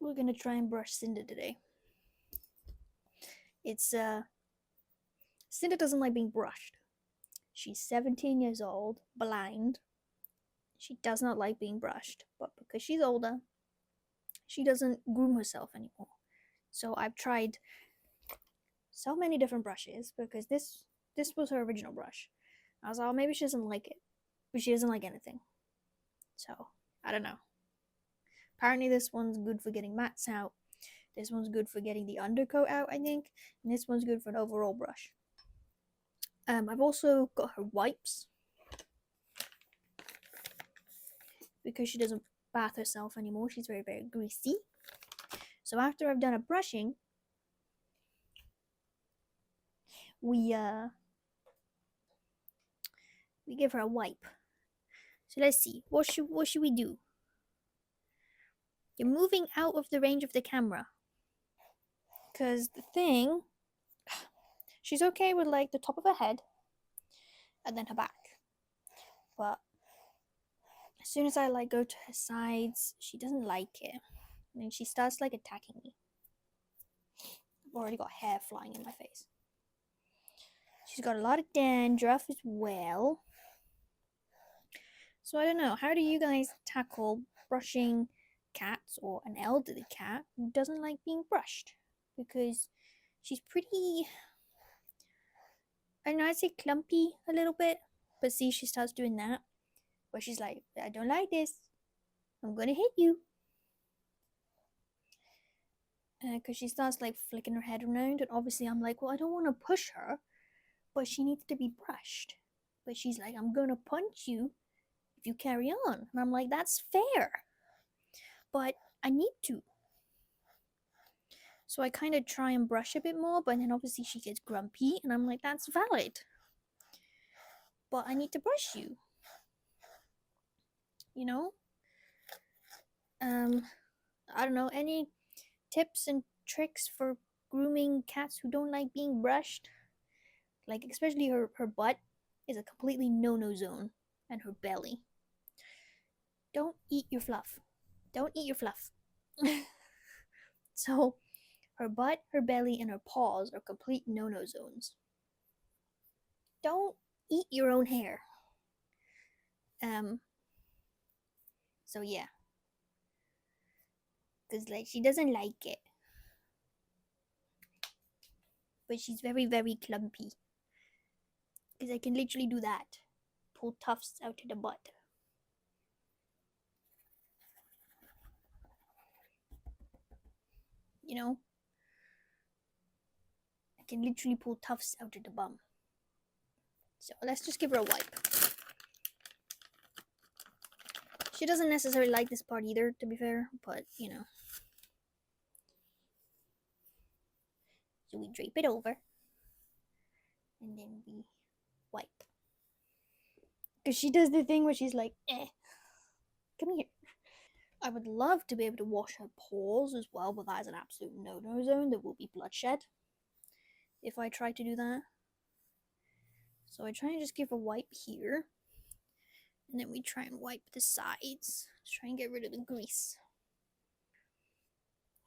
we're gonna try and brush Cinder today. It's Cinder doesn't like being brushed. She's 17 years old, blind. She does not like being brushed, but because she's older, she doesn't groom herself anymore. So I've tried so many different brushes because this was her original brush. I was like, oh, maybe she doesn't like it, but she doesn't like anything. So I don't know. Apparently, this one's good for getting mats out. This one's good for getting the undercoat out, I think, and this one's good for an overall brush. I've also got her wipes because she doesn't bath herself anymore. She's very, very greasy. So after I've done a brushing, we give her a wipe. So let's see. What should we do? You're moving out of the range of the camera. Cause the thing, she's okay with like the top of her head and then her back. But as soon as I like go to her sides, she doesn't like it. And then she starts like attacking me. I've already got hair flying in my face. She's got a lot of dandruff as well. So I don't know, how do you guys tackle brushing cats or an elderly cat who doesn't like being brushed? Because she's pretty, I don't know, I'd say clumpy a little bit. But see, she starts doing that, where she's like, I don't like this. I'm gonna hit you. Because she starts like flicking her head around, and obviously I'm like, well, I don't want to push her, but she needs to be brushed. But she's like, I'm gonna punch you if you carry on. And I'm like, that's fair. But I need to. So I kind of try and brush a bit more, but then obviously she gets grumpy, and I'm like, that's valid. But I need to brush you. You know? I don't know, any tips and tricks for grooming cats who don't like being brushed? Like, especially her butt is a completely no-no zone, and her belly. Don't eat your fluff. Don't eat your fluff. So, her butt, her belly, and her paws are complete no-no zones. Don't eat your own hair. Um. So yeah, because like she doesn't like it, but she's very, very clumpy. Because I can literally do that, pull tufts out of the butt. You know, I can literally pull tufts out of the bum. So let's just give her a wipe. She doesn't necessarily like this part either, to be fair, but you know. So we drape it over, and then we wipe. Because she does the thing where she's like, come here. I would love to be able to wash her paws as well, but that is an absolute no-no zone. There will be bloodshed if I try to do that. So I try and just give a wipe here. And then we try and wipe the sides. Try and get rid of the grease.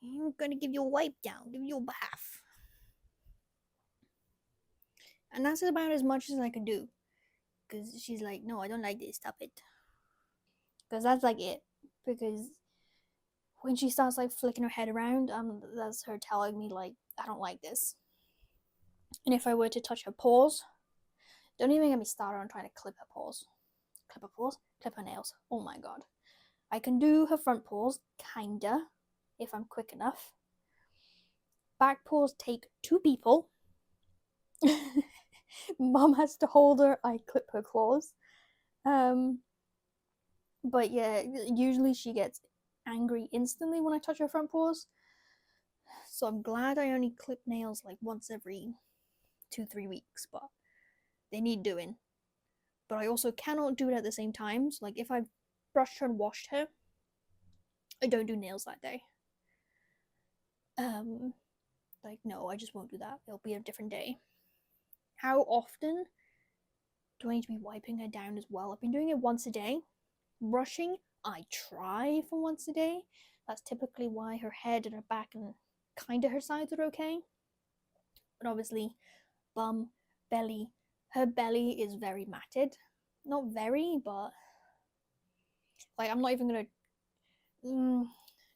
I'm gonna give you a wipe down, give you a bath. And that's about as much as I can do. Because she's like, no, I don't like this, stop it. Because that's like it. Because when she starts like flicking her head around, that's her telling me like, I don't like this. And if I were to touch her paws, don't even get me started on trying to clip her paws. Clip her paws, clip her nails. Oh my god. I can do her front paws, kinda, if I'm quick enough. Back paws take two people. Mom has to hold her, I clip her claws. But yeah, usually she gets angry instantly when I touch her front paws. So I'm glad I only clip nails like once every 2-3 weeks, but they need doing. But I also cannot do it at the same time. So like if I've brushed her and washed her, I don't do nails that day. Like no, I just won't do that. It'll be a different day. How often do I need to be wiping her down as well? I've been doing it once a day. Brushing, I try for once a day, That's typically why her head and her back and kind of her sides are okay. But obviously, bum, belly, her belly is very matted. Not very, but like I'm not even gonna.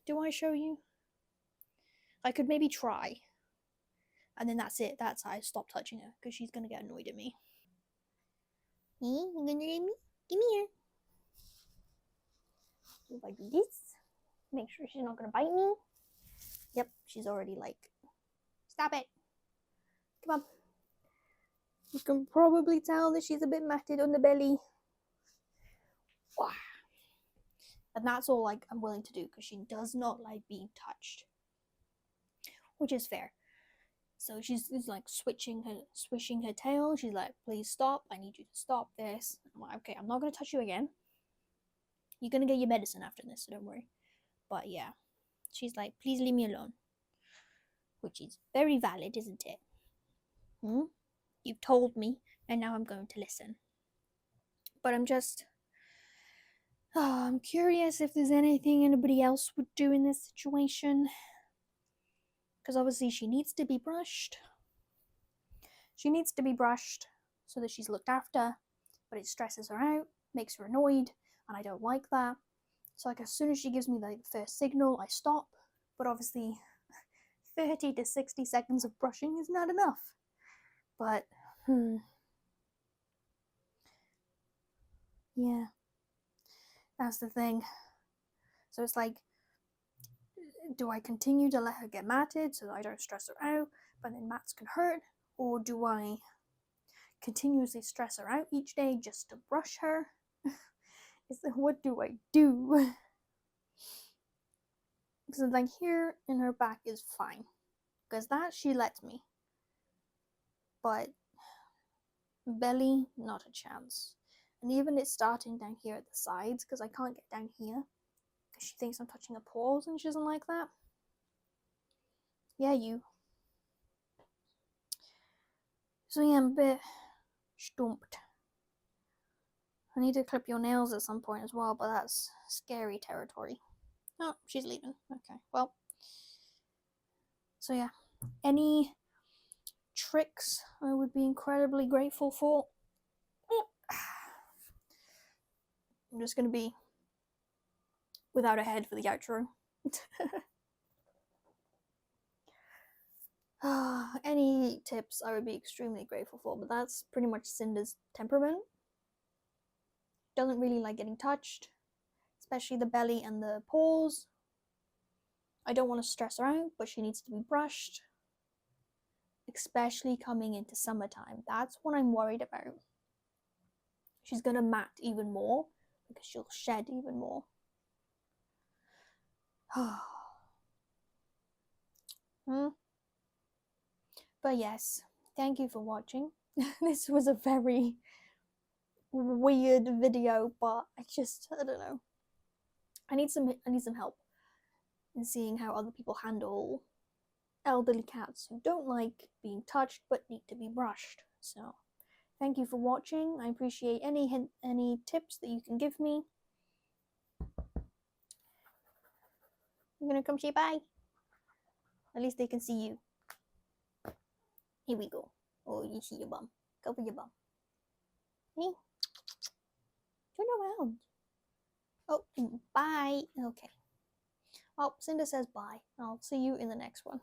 Do I show you? I could maybe try, and then that's it. That's how I stop touching her because she's gonna get annoyed at me. You gonna get me? Give me here. If I do this, make sure she's not gonna bite me. Yep, she's already like, stop it. Come on. You can probably tell that she's a bit matted on the belly. And that's all like I'm willing to do because she does not like being touched, which is fair. So she's like swishing her tail. She's like, please stop. I need you to stop this. I'm like, okay, I'm not gonna touch you again. You're gonna get your medicine after this, so don't worry. But yeah, she's like, please leave me alone, which is very valid, isn't it? You've told me, and now I'm going to listen. But I'm curious if there's anything anybody else would do in this situation. Because obviously she needs to be brushed. She needs to be brushed so that she's looked after, but it stresses her out, makes her annoyed, and I don't like that. So like as soon as she gives me like the first signal, I stop. But obviously 30 to 60 seconds of brushing is not enough. But yeah, that's the thing. So it's like, do I continue to let her get matted so that I don't stress her out, but then mats can hurt? Or do I continuously stress her out each day just to brush her? What do I do? Because like here in her back is fine, because that she lets me, but belly, not a chance. And even it's starting down here at the sides because I can't get down here because she thinks I'm touching her paws and she doesn't like that. Yeah, you. So yeah, I'm a bit stumped. I need to clip your nails at some point as well, but that's scary territory. Oh, she's leaving. Okay, well. So yeah, any tricks I would be incredibly grateful for. I'm just gonna be without a head for the outro. Any tips I would be extremely grateful for, but that's pretty much Cinder's temperament. Doesn't really like getting touched, especially the belly and the paws. I don't want to stress her out, but she needs to be brushed, especially coming into summertime. That's what I'm worried about. She's gonna mat even more because she'll shed even more. But yes, thank you for watching. This was a very weird video, but I don't know. I need some help in seeing how other people handle elderly cats who don't like being touched but need to be brushed. So thank you for watching. I appreciate any tips that you can give me. I'm gonna come say bye. At least they can see you. Here we go. Oh, you see your bum. Cover your bum. Hey, turn around. Oh, bye. Okay. Well, Cinder says bye. I'll see you in the next one.